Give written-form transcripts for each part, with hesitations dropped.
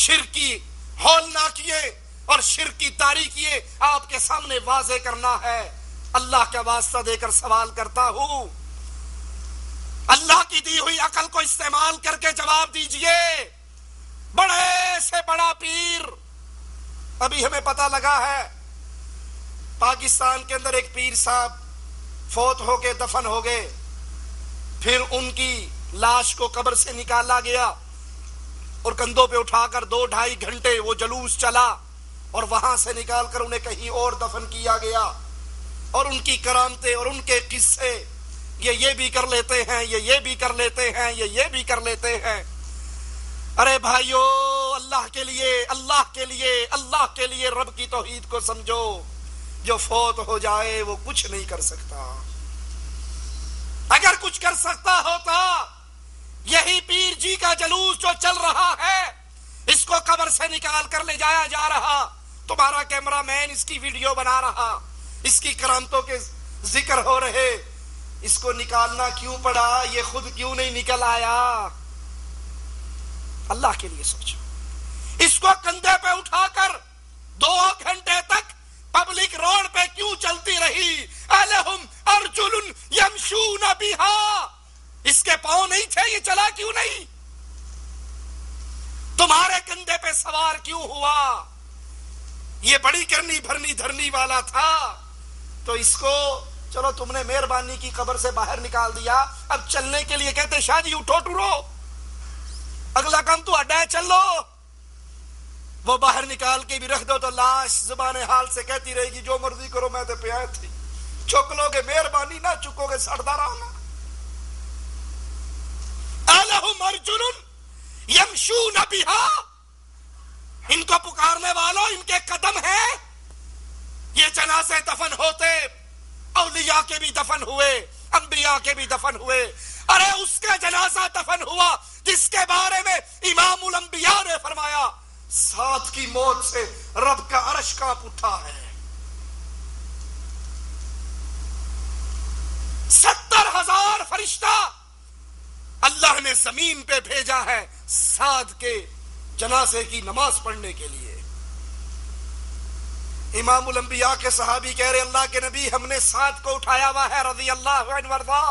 شرکی ہولنا کیے اور شرکی تاریکیے آپ کے سامنے واضح کرنا ہے۔ اللہ کا واسطہ دے کر سوال کرتا ہوں، اللہ کی دی ہوئی عقل کو استعمال کر کے جواب دیجئے۔ بڑے سے بڑا پیر، ابھی ہمیں پتہ لگا ہے پاکستان کے اندر ایک پیر صاحب فوت ہو کے دفن ہو گئے، پھر ان کی لاش کو قبر سے نکالا گیا اور کندھوں پہ اٹھا کر 2-2.5 گھنٹے وہ جلوس چلا اور وہاں سے نکال کر انہیں کہیں اور دفن کیا گیا، اور ان کی کرامتیں اور ان کے قصے، یہ بھی کر لیتے ہیں، یہ بھی کر لیتے ہیں، یہ بھی کر لیتے ہیں۔ ارے بھائیو، اللہ کے لیے اللہ کے لیے اللہ کے لیے رب کی توحید کو سمجھو۔ جو فوت ہو جائے وہ کچھ نہیں کر سکتا، اگر کچھ کر سکتا ہوتا یہی پیر جی کا جلوس جو چل رہا ہے، اس کو قبر سے نکال کر لے جایا جا رہا، تمہارا کیمرہ مین اس کی ویڈیو بنا رہا، اس کی کرامتوں کے ذکر ہو رہے، اس کو نکالنا کیوں پڑا؟ یہ خود کیوں نہیں نکل آیا؟ اللہ کے لیے سوچو۔ اس کو کندھے پہ اٹھا کر 2 گھنٹے تک پبلک روڈ پہ کیوں چلتی رہی؟ الہم ارجل یمشون بہا، اس کے پاؤں نہیں تھے، یہ چلا کیوں نہیں؟ تمہارے کندھے پہ سوار کیوں ہوا؟ یہ بڑی کرنی بھرنی دھرنی والا تھا، تو اس کو چلو تم نے مہربانی کی قبر سے باہر نکال دیا، اب چلنے کے لیے کہتے شاہ جی اٹھو ٹرو، اگلا کام تو اڈا ہے، چل لو۔ وہ باہر نکال کے بھی رکھ دو تو لاش زبان حال سے کہتی رہے گی جو مرضی کرو، میں تو پہ آئے تھی، چک لو گے مہربانی، نہ چکو گے سڑتا رہنا۔ الہم ارجل یمشون بہا، ان کو پکارنے والوں ان کے قدم ہیں۔ یہ جنازے دفن ہوتے، اولیاء کے بھی دفن ہوئے، انبیاء کے بھی دفن ہوئے۔ ارے اس کا جنازہ دفن ہوا جس کے بارے میں امام الانبیاء نے فرمایا 7 کی موت سے رب کا عرش کانپ اٹھا ہے۔ 70,000 فرشتہ اللہ نے زمین پہ بھیجا ہے 7 کے جنازے کی نماز پڑھنے کے لیے۔ امام الانبیاء کے صحابی کہہ رہے اللہ کے نبی ہم نے 7 کو اٹھایا ہوا ہے رضی اللہ عنہ وارضا۔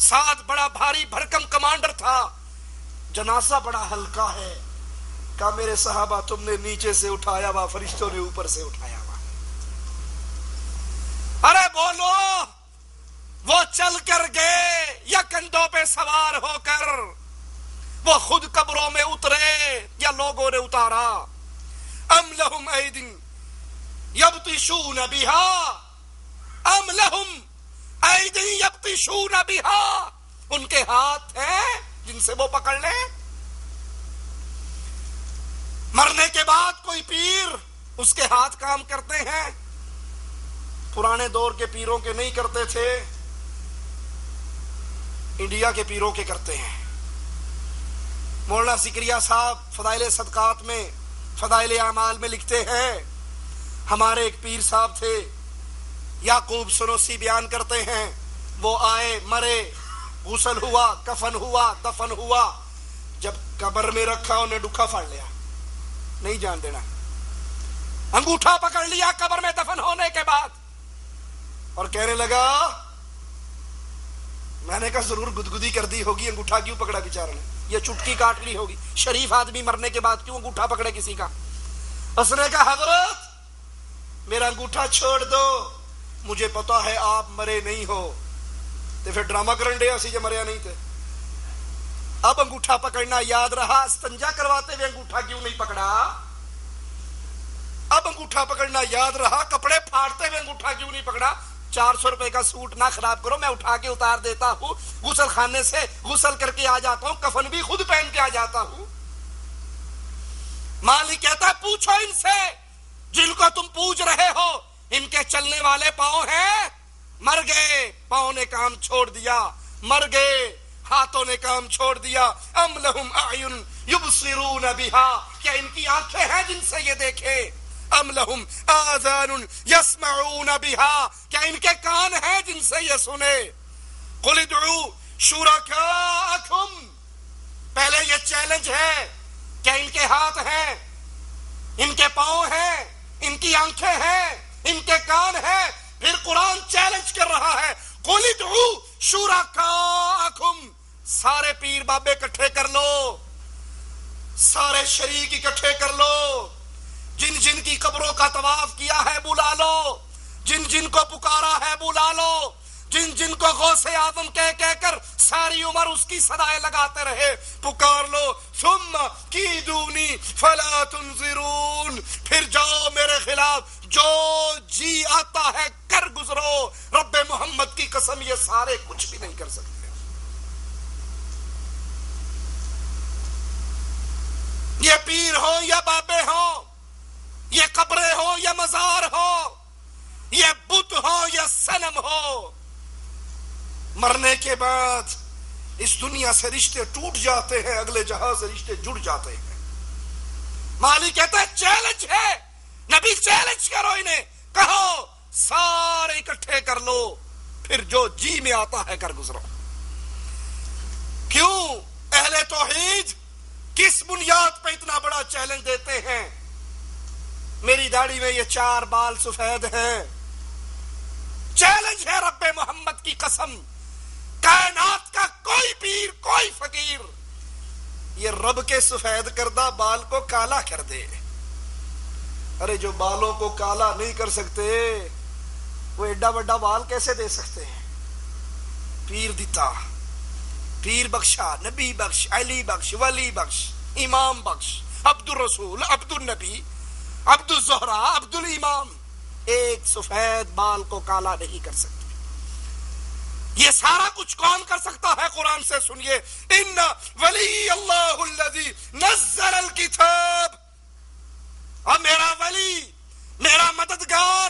7 بڑا بھاری بھرکم کمانڈر تھا، جنازہ بڑا ہلکا ہے۔ کہا میرے صحابہ تم نے نیچے سے اٹھایا ہوا، فرشتوں نے اوپر سے اٹھایا ہوا۔ ارے بولو، وہ چل کر گئے یا کندھوں پہ سوار ہو کر؟ وہ خود قبروں میں اترے یا لوگوں نے اتارا؟ ام لہم ایدن یبطشون بہا ام لہم ایدن یبطشون بہا، ان کے ہاتھ ہیں جن سے وہ پکڑ لیں۔ مرنے کے بعد کوئی پیر اس کے ہاتھ کام کرتے ہیں؟ پرانے دور کے پیروں کے نہیں کرتے تھے، انڈیا کے پیروں کے کرتے ہیں۔ مولانا زکریا صاحب فضائل صدقات میں فضائل اعمال میں لکھتے ہیں ہمارے ایک پیر صاحب تھے یعقوب سنوسی، بیان کرتے ہیں وہ آئے، مرے، غسل ہوا، کفن ہوا، دفن ہوا، جب قبر میں رکھا انہیں ڈکھا پھاڑ لیا، نہیں جان دینا، انگوٹھا پکڑ لیا قبر میں دفن ہونے کے بعد، اور کہنے لگا، میں نے کہا ضرور گدگدی کر دی ہوگی، انگوٹھا کیوں پکڑا بیچارے نے، یہ چٹکی کاٹ لی ہوگی، شریف آدمی مرنے کے بعد کیوں انگوٹھا پکڑے کسی کا؟ اس نے کہا حضرت میرا انگوٹھا چھوڑ دو، مجھے پتا ہے آپ مرے نہیں ہو، تو پھر ڈرامہ کرن دے اسی جو مریا نہیں تھے۔ اب انگوٹھا پکڑنا یاد رہا، استنجا کرواتے ہوئے انگوٹھا کیوں نہیں پکڑا؟ اب انگوٹھا پکڑنا یاد رہا، کپڑے پھاڑتے ہوئے انگوٹھا کیوں نہیں پکڑا؟ 400 روپے کا سوٹ نہ خراب کرو، میں اٹھا کے اتار دیتا ہوں، غسل خانے سے غسل کر کے آ جاتا ہوں، کفن بھی خود پہن کے آ جاتا ہوں۔ مالک کہتا پوچھو ان سے جن کو تم پوچھ رہے ہو، ان کے چلنے والے پاؤں ہیں؟ مر گئے، پاؤں نے کام چھوڑ دیا، مر گئے، ہاتھوں نے کام چھوڑ دیا۔ ام لہم اعین یبصرون بہا، کیا ان کی آنکھیں ہیں جن سے یہ دیکھے؟ ام لہم آذان یسمعون بہا، کیا ان کے کان ہیں جن سے یہ سنے؟ قل ادعوا شرکاءکم، پہلے یہ چیلنج ہے، کیا ان کے ہاتھ ہیں؟ ان کے پاؤں ہیں، ان کی آنکھیں ہیں، ان کے کان ہیں، پھر قرآن چیلنج کر رہا ہے قُلِ ادْعُوا شُرَكَاءَكُمْ، سارے پیر بابے اکٹھے کر لو، سارے شریک اکٹھے کر لو، جن جن کی قبروں کا طواف کیا ہے بلا لو، جن جن کو پکارا ہے بلا لو، جن جن کو غوث اعظم کہہ کر ساری عمر اس کی صدائیں لگاتے رہے پکار لو، ثم کیدونی فلا تنظرون، پھر جاؤ میرے خلاف جو جی آتا ہے کر گزرو۔ رب محمد کی قسم یہ سارے کچھ بھی نہیں کر سکتے۔ یہ پیر ہو یا بابے ہو، یہ قبریں ہو یا مزار ہو، یہ بت ہو یا صنم ہو، مرنے کے بعد اس دنیا سے رشتے ٹوٹ جاتے ہیں، اگلے جہاں سے رشتے جڑ جاتے ہیں۔ مالی کہتا ہے چیلنج ہے، نبی چیلنج کرو انہیں، کہو سارے اکٹھے کر لو، پھر جو جی میں آتا ہے کر گزرو۔ کیوں اہل توحید کس بنیاد پہ اتنا بڑا چیلنج دیتے ہیں؟ میری داڑھی میں یہ 4 بال سفید ہیں، چیلنج ہے رب محمد کی قسم، کائنات کا کوئی پیر کوئی فقیر یہ رب کے سفید کردہ بال کو کالا کر دے۔ ارے جو بالوں کو کالا نہیں کر سکتے وہ ایڈا بڑا بال کیسے دے سکتے ہیں؟ پیر دیتا، پیر بخشا، نبی بخش، علی بخش، ولی بخش، امام بخش، عبد الرسول، عبد النبی، عبد الزہرا، عبد الامام، ایک سفید بال کو کالا نہیں کر سکتے۔ یہ سارا کچھ کون کر سکتا ہے؟ قرآن سے سنیے، ان ولی اللہ الذی نزل الکتاب، اور میرا ولی، میرا مددگار،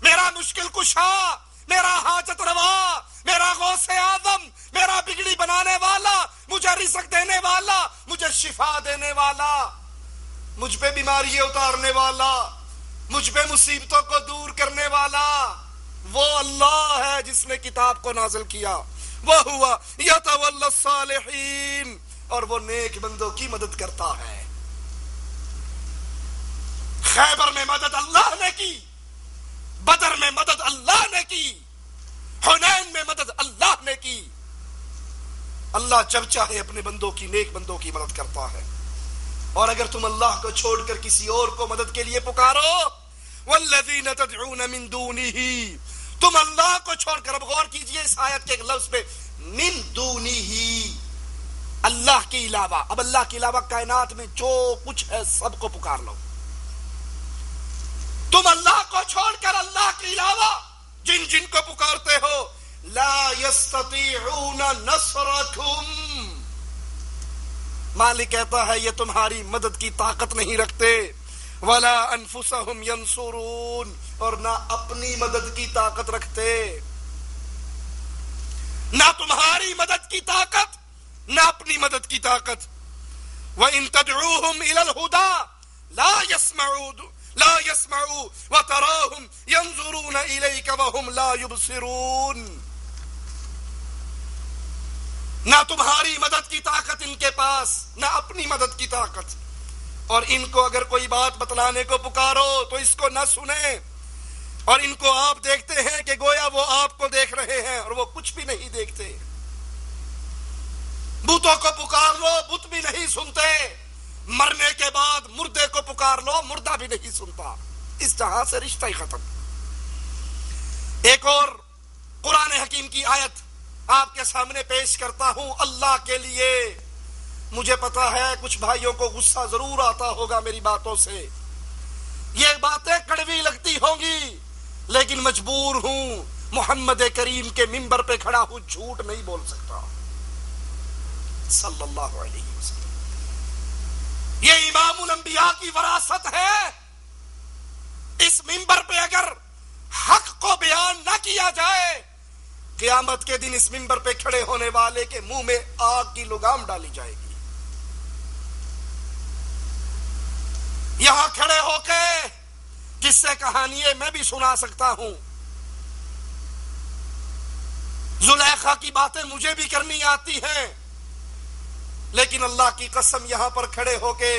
میرا مشکل کشا، میرا حاجت روا، میرا غوث اعظم، میرا بگڑی بنانے والا، مجھے رزق دینے والا، مجھے شفا دینے والا، مجھ پہ بیماریاں اتارنے والا، مجھ پہ مصیبتوں کو دور کرنے والا وہ اللہ ہے جس نے کتاب کو نازل کیا۔ وَهُوَ يَتَوَلَّى الصَّالِحِينَ، اور وہ نیک بندوں کی مدد کرتا ہے۔ خیبر میں مدد اللہ نے کی، بدر میں مدد اللہ نے کی، حنین میں مدد اللہ نے کی۔ اللہ جب چاہے اپنے بندوں کی، نیک بندوں کی مدد کرتا ہے۔ اور اگر تم اللہ کو چھوڑ کر کسی اور کو مدد کے لیے پکارو، وَالَّذِينَ تَدْعُونَ مِن دُونِهِ، تم اللہ کو چھوڑ کر، اب غور کیجئے اس آیت کے ایک لفظ پہ، من دونہی، اللہ کے علاوہ۔ اب اللہ کے علاوہ کائنات میں جو کچھ ہے سب کو پکار لو۔ تم اللہ کو چھوڑ کر اللہ کے علاوہ جن جن کو پکارتے ہو، لا یستطیعون نصرکم، مالک کہتا ہے یہ تمہاری مدد کی طاقت نہیں رکھتے، ولا انفسہم ینصرون، اور نہ اپنی مدد کی طاقت رکھتے، نہ تمہاری مدد کی طاقت نہ اپنی مدد کی طاقت۔ وَإِن تَدْعُوهُمْ إِلَى الْهُدَى لَا يَسْمَعُوا وَتَرَاهُمْ يَنْظُرُونَ إِلَيْكَ وَهُمْ لَا يُبْصِرُونَ، نہ تمہاری مدد کی طاقت ان کے پاس، نہ اپنی مدد کی طاقت، اور ان کو اگر کوئی بات بتلانے کو پکارو تو اس کو نہ سنیں، اور ان کو آپ دیکھتے ہیں کہ گویا وہ آپ کو دیکھ رہے ہیں، اور وہ کچھ بھی نہیں دیکھتے۔ بتوں کو پکار لو، بت بھی نہیں سنتے، مرنے کے بعد مردے کو پکار لو، مردہ بھی نہیں سنتا، اس جہاں سے رشتہ ہی ختم۔ ایک اور قرآن حکیم کی آیت آپ کے سامنے پیش کرتا ہوں اللہ کے لیے۔ مجھے پتا ہے کچھ بھائیوں کو غصہ ضرور آتا ہوگا میری باتوں سے، یہ باتیں کڑوی لگتی ہوں گی، لیکن مجبور ہوں، محمد کریم کے منبر پہ کھڑا ہوں، جھوٹ نہیں بول سکتا صلی اللہ علیہ وسلم۔ یہ امام الانبیاء کی وراثت ہے، اس منبر پہ اگر حق کو بیان نہ کیا جائے، قیامت کے دن اس منبر پہ کھڑے ہونے والے کے منہ میں آگ کی لگام ڈالی جائے گی۔ یہاں کھڑے ہو کے جس سے کہانیاں میں بھی سنا سکتا ہوں، زلیخا کی باتیں مجھے بھی کرنی آتی ہیں، لیکن اللہ کی قسم یہاں پر کھڑے ہو کے